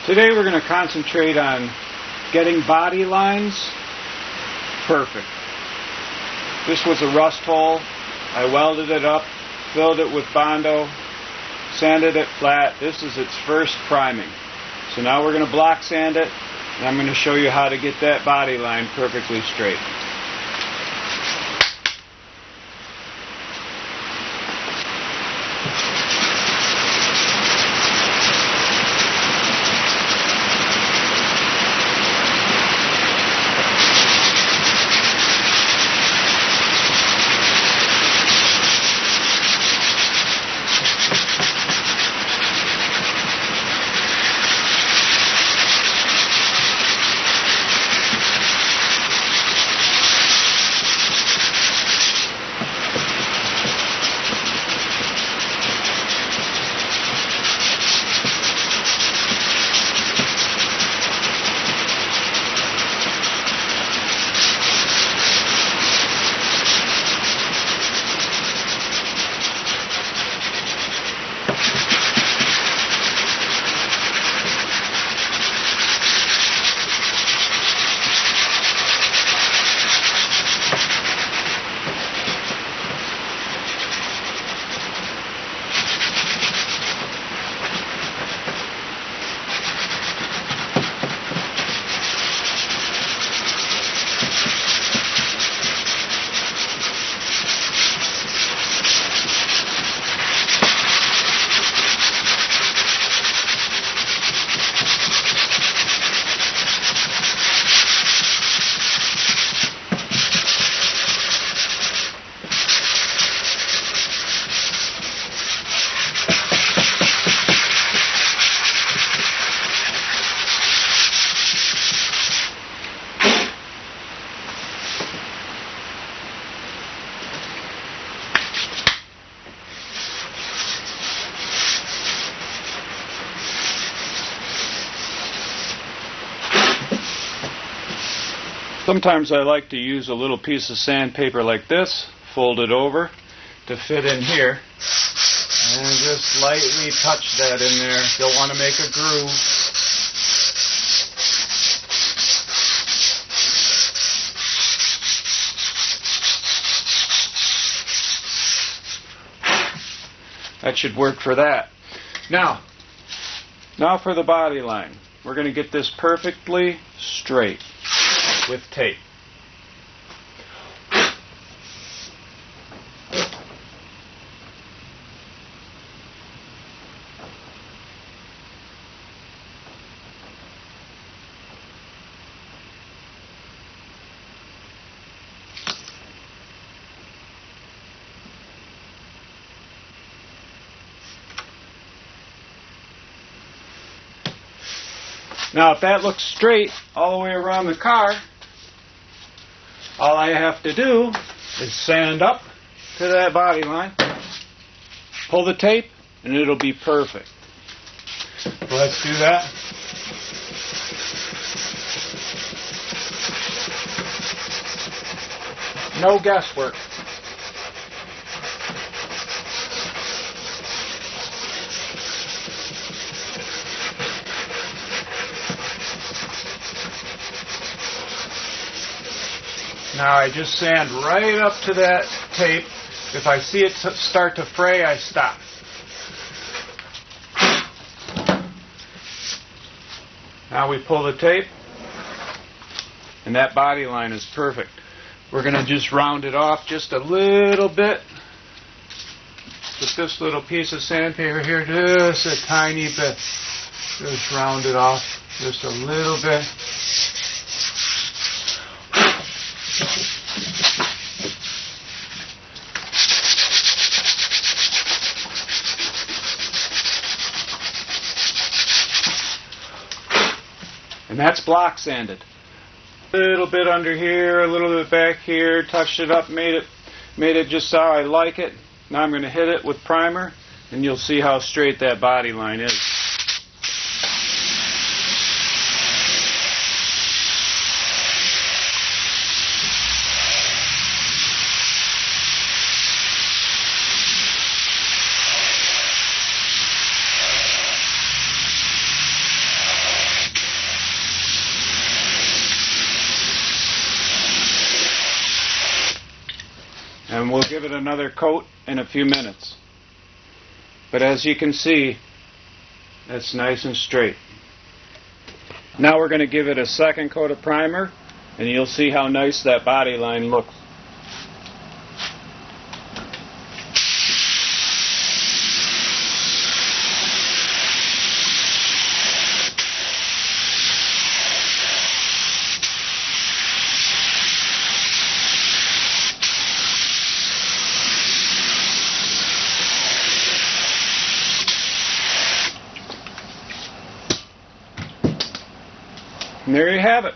Today we're going to concentrate on getting body lines perfect. This was a rust hole. I welded it up, filled it with Bondo, sanded it flat. This is its first priming. So now we're going to block sand it, and I'm going to show you how to get that body line perfectly straight. Sometimes I like to use a little piece of sandpaper like this, fold it over to fit in here, and just lightly touch that in there. Don't want to make a groove. That should work for that. Now for the body line. We're going to get this perfectly straight with tape. Now if that looks straight all the way around the car, all I have to do is sand up to that body line, pull the tape, and it'll be perfect. So let's do that. No guesswork. Now I just sand right up to that tape. If I see it start to fray, I stop. Now we pull the tape, and that body line is perfect. We're going to just round it off just a little bit with this little piece of sandpaper here, just a tiny bit. Just round it off just a little bit. And that's block sanded. A little bit under here, a little bit back here, touched it up, made it just how I like it. Now I'm going to hit it with primer, and you'll see how straight that body line is. give it another coat in a few minutes. But as you can see, it's nice and straight. Now we're going to give it a second coat of primer, and you'll see how nice that body line looks. And there you have it.